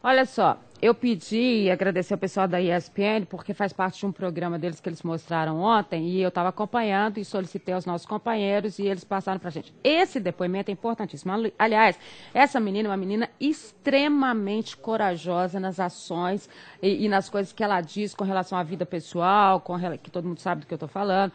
Olha só, eu pedi e agradecer ao pessoal da ESPN, porque faz parte de um programa deles que eles mostraram ontem, e eu estava acompanhando e solicitei aos nossos companheiros, e eles passaram para a gente. Esse depoimento é importantíssimo. Aliás, essa menina é uma menina extremamente corajosa nas ações e nas coisas que ela diz com relação à vida pessoal, que todo mundo sabe do que eu estou falando,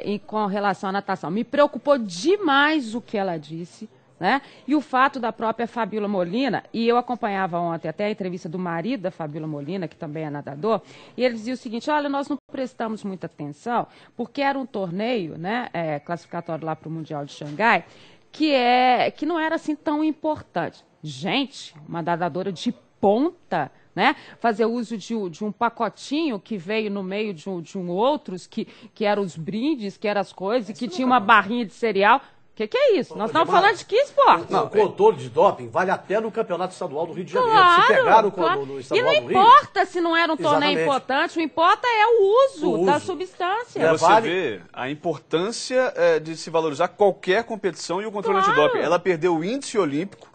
e com relação à natação. Me preocupou demais o que ela disse. Né? E o fato da própria Fabíola Molina, e eu acompanhava ontem até a entrevista do marido da Fabíola Molina, que também é nadador, e ele dizia o seguinte: olha, nós não prestamos muita atenção, porque era um torneio, né, classificatório lá para o Mundial de Xangai, que não era assim tão importante. Gente, uma nadadora de ponta, né, fazer uso de um pacotinho que veio no meio de um outros, que eram os brindes, que eram as coisas, e que tinha uma barrinha de cereal. O que é isso? Nós estamos falando de que esporte? Não, o controle de doping vale até no Campeonato Estadual do Rio de Janeiro. Claro, se pegaram no Estadual do Rio... E não importa se não era um torneio importante, o importa é o uso da substância. Você vê a importância de se valorizar qualquer competição e o controle de doping. Ela perdeu o índice olímpico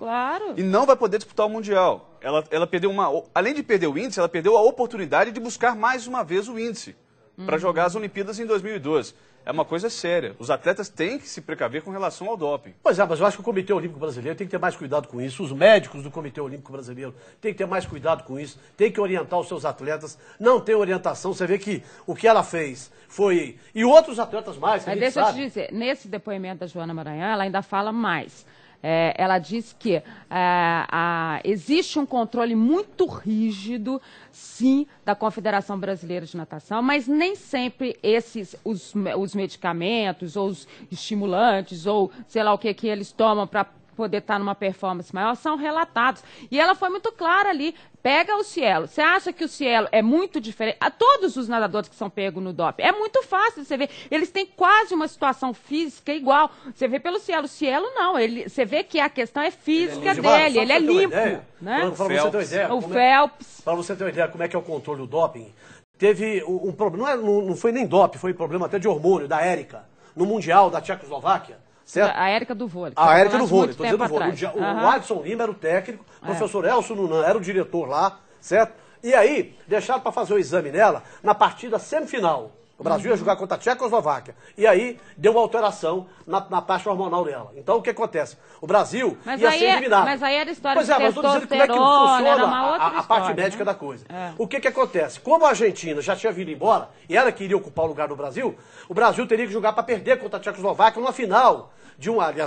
e não vai poder disputar o Mundial. Ela perdeu além de perder o índice, ela perdeu a oportunidade de buscar mais uma vez o índice para jogar as Olimpíadas em 2012. É uma coisa séria. Os atletas têm que se precaver com relação ao doping. Pois é, mas eu acho que o Comitê Olímpico Brasileiro tem que ter mais cuidado com isso. Os médicos do Comitê Olímpico Brasileiro têm que ter mais cuidado com isso. Tem que orientar os seus atletas. Não tem orientação. Você vê que o que ela fez foi... E outros atletas mais, que a gente deixa sabe. eu te dizer, nesse depoimento da Joana Maranhão, ela ainda fala mais. Ela diz que existe um controle muito rígido, sim, da Confederação Brasileira de Natação, mas nem sempre os medicamentos ou os estimulantes ou sei lá o que eles tomam para poder estar numa performance maior são relatados. E ela foi muito clara ali. Pega o Cielo. Você acha que o Cielo é muito diferente? A todos os nadadores que são pegos no doping. É muito fácil você ver. Eles têm quase uma situação física igual. Você vê pelo Cielo. O Cielo não. Você vê que a questão é física dele. Ele é limpo. Né? O Phelps. Para você ter uma ideia como é que é o controle do doping, teve um problema. Não foi nem doping, foi problema até de hormônio, da Érica, no Mundial da Tchecoslováquia. Certo? A Érica do vôlei. A Érica do vôlei, estou dizendo do vôlei. O Adson Lima era o técnico, o professor Elcio Nunan era o diretor lá, certo? E aí, deixaram para fazer o exame nela na partida semifinal. O Brasil ia jogar contra a Tchecoslováquia. E aí, deu uma alteração na taxa hormonal dela. Então, o que acontece? O Brasil ia ser eliminado. Mas aí era história de testosterona, mas como é que funciona a parte médica da coisa. O que acontece? Como a Argentina já tinha vindo embora, e ela queria ocupar o lugar do Brasil, o Brasil teria que jogar para perder contra a Tchecoslováquia numa final,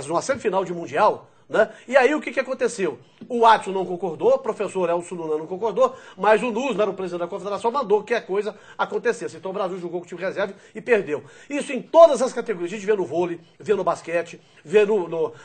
numa semifinal de Mundial. Né? E aí o que aconteceu? O Adson não concordou, o professor Elcio Nunan não concordou, mas o Nunes, o presidente da confederação, mandou que a coisa acontecesse. Então o Brasil jogou com o time reserva e perdeu. Isso em todas as categorias. A gente vê no vôlei, vê no basquete, vê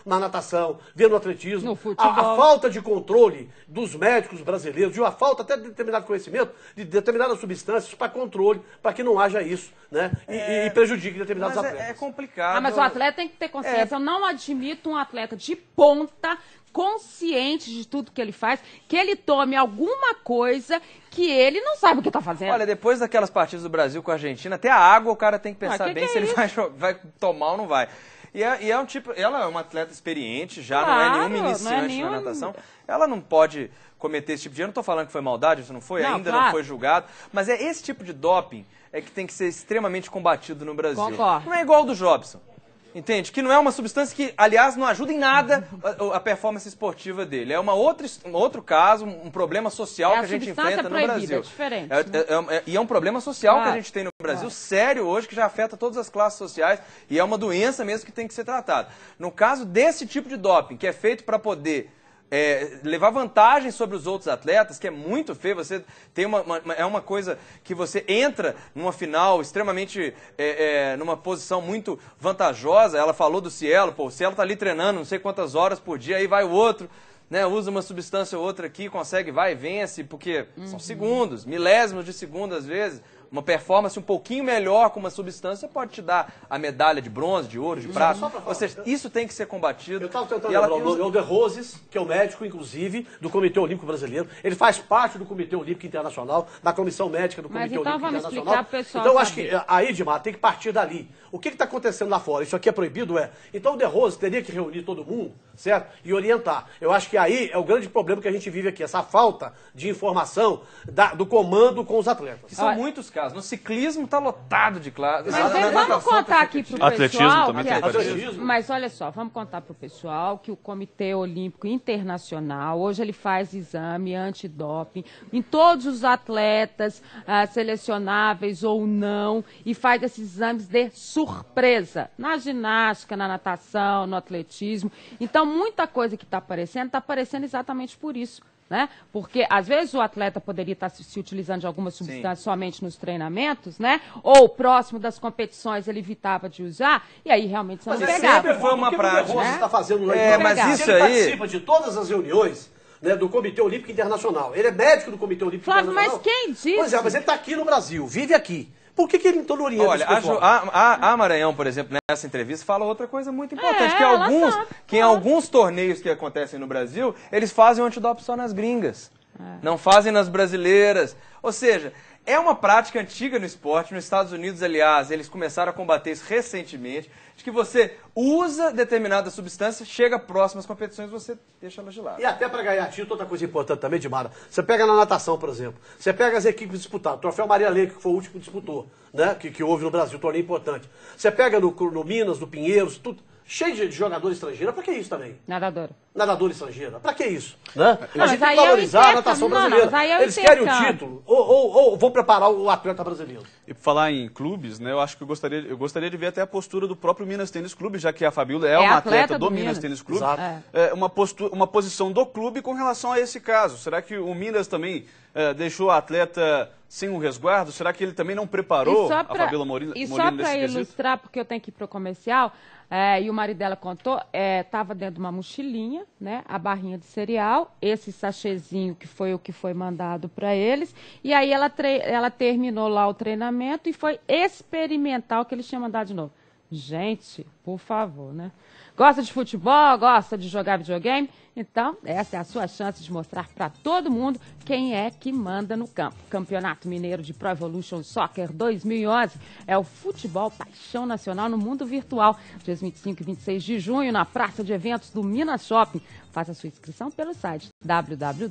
na natação, vê no atletismo. No futebol. A falta de controle dos médicos brasileiros, e a falta até de determinado conhecimento de determinadas substâncias para controle, para que não haja isso, né? E prejudique determinados atletas. É complicado. Mas o atleta tem que ter consciência. Eu não admito um atleta de ponta, consciente de tudo que ele faz, que ele tome alguma coisa que ele não sabe o que está fazendo. Olha, depois daquelas partidas do Brasil com a Argentina, até a água o cara tem que pensar bem se ele vai tomar ou não vai. E é um tipo, ela é uma atleta experiente, já não é nenhuma iniciante na natação. Ela não pode cometer esse tipo de erro. Eu não estou falando que foi maldade, isso não foi, não foi julgado. Mas é esse tipo de doping que tem que ser extremamente combatido no Brasil. Concordo. Não é igual ao do Jobson. Entende? Que não é uma substância que, aliás, não ajuda em nada a performance esportiva dele. É um outro caso, um problema social que a gente enfrenta no Brasil. É diferente. E é um problema social que a gente tem no Brasil, sério hoje, que já afeta todas as classes sociais e é uma doença mesmo que tem que ser tratada. No caso desse tipo de doping, que é feito para poder levar vantagem sobre os outros atletas, que é muito feio. Você tem uma coisa que você entra numa final extremamente numa posição muito vantajosa. Ela falou do Cielo, o Cielo tá ali treinando não sei quantas horas por dia, aí vai o outro, né, usa uma substância ou outra aqui, consegue, vai e vence, porque são segundos, milésimos de segundo às vezes. uma performance um pouquinho melhor com uma substância pode te dar a medalha de bronze, de ouro, de prata. Ou seja, isso tem que ser combatido. Eu estava tentando lembrar o De Roses, que é o médico, inclusive, do Comitê Olímpico Brasileiro. Ele faz parte do Comitê Olímpico Internacional, da Comissão Médica do Comitê Olímpico Internacional. Então, eu acho que aí, Dimar, tem que partir dali. O que está acontecendo lá fora? Isso aqui é proibido? Então, o De Roses teria que reunir todo mundo, certo? E orientar. Eu acho que aí é o grande problema que a gente vive aqui, essa falta de informação do comando com os atletas. E são muitos casos. No ciclismo está lotado de classes. Mas vamos contar aqui para o pessoal... Também tem atletismo. Mas olha só, vamos contar para o pessoal que o Comitê Olímpico Internacional, hoje ele faz exame antidoping em todos os atletas selecionáveis ou não, e faz esses exames de surpresa, na ginástica, na natação, no atletismo. Então, muita coisa que está aparecendo exatamente por isso. Né? Porque, às vezes, o atleta poderia estar se utilizando de alguma substância somente nos treinamentos, né? Ou próximo das competições ele evitava de usar, e aí realmente você não pegava. Sempre foi uma prática. O está fazendo lá mas isso ele aí... participa de todas as reuniões, né, do Comitê Olímpico Internacional. Ele é médico do Comitê Olímpico Internacional. Flávio, mas quem disse? Pois é, mas ele está aqui no Brasil, vive aqui. Por que ele então não orienta? Olha, a Maranhão, por exemplo, nessa entrevista, fala outra coisa muito importante, que em alguns torneios que acontecem no Brasil, eles fazem o antidoping só nas gringas, não fazem nas brasileiras. Ou seja, é uma prática antiga no esporte. Nos Estados Unidos, aliás, eles começaram a combater isso recentemente, de que você usa determinada substância, chega próximo às competições e você deixa ela de lado. E até para ganhar título, outra coisa importante também, Dimara, você pega na natação, por exemplo, você pega as equipes disputadas, o Troféu Maria Leite, que foi o último que disputou, né, que houve no Brasil, um torneio importante. Você pega no Minas, no Pinheiros, tudo cheio de jogador estrangeiro. Pra que isso também? Nadador estrangeira. Pra que isso? Né? A gente tem que valorizar a natação brasileira. Eles querem o título ou vão preparar o atleta brasileiro. E por falar em clubes, né, eu acho que eu gostaria de ver até a postura do próprio Minas Tênis Clube, já que a Fabíola é uma atleta do Minas Tênis Clube. Uma posição do clube com relação a esse caso. Será que o Minas também deixou a atleta sem um resguardo? Será que ele também não preparou a Fabíola Morini nesse quesito? E só para ilustrar, porque eu tenho que ir para o comercial, e o marido dela contou, estava dentro de uma mochilinha, né, a barrinha de cereal, esse sachêzinho que foi o que foi mandado para eles, e aí ela terminou lá o treinamento e foi experimentar o que eles tinham mandado de novo. Gente, por favor, né? Gosta de futebol? Gosta de jogar videogame? Então, essa é a sua chance de mostrar para todo mundo quem é que manda no campo. Campeonato Mineiro de Pro Evolution Soccer 2011 é o futebol paixão nacional no mundo virtual. Dias 25 e 26 de junho, na Praça de Eventos do Minas Shopping. Faça sua inscrição pelo site www.fmfv.net.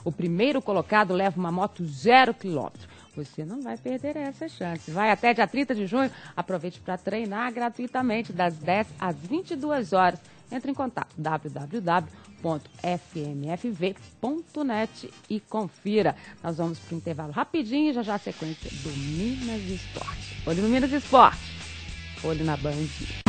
O primeiro colocado leva uma moto 0 km. Você não vai perder essa chance. Vai até dia 30 de junho. Aproveite para treinar gratuitamente das 10 às 22 horas. Entre em contato www.fmfv.net e confira. Nós vamos para o intervalo rapidinho e já a sequência do Minas Esporte. Olho no Minas Esporte. Olho na Band.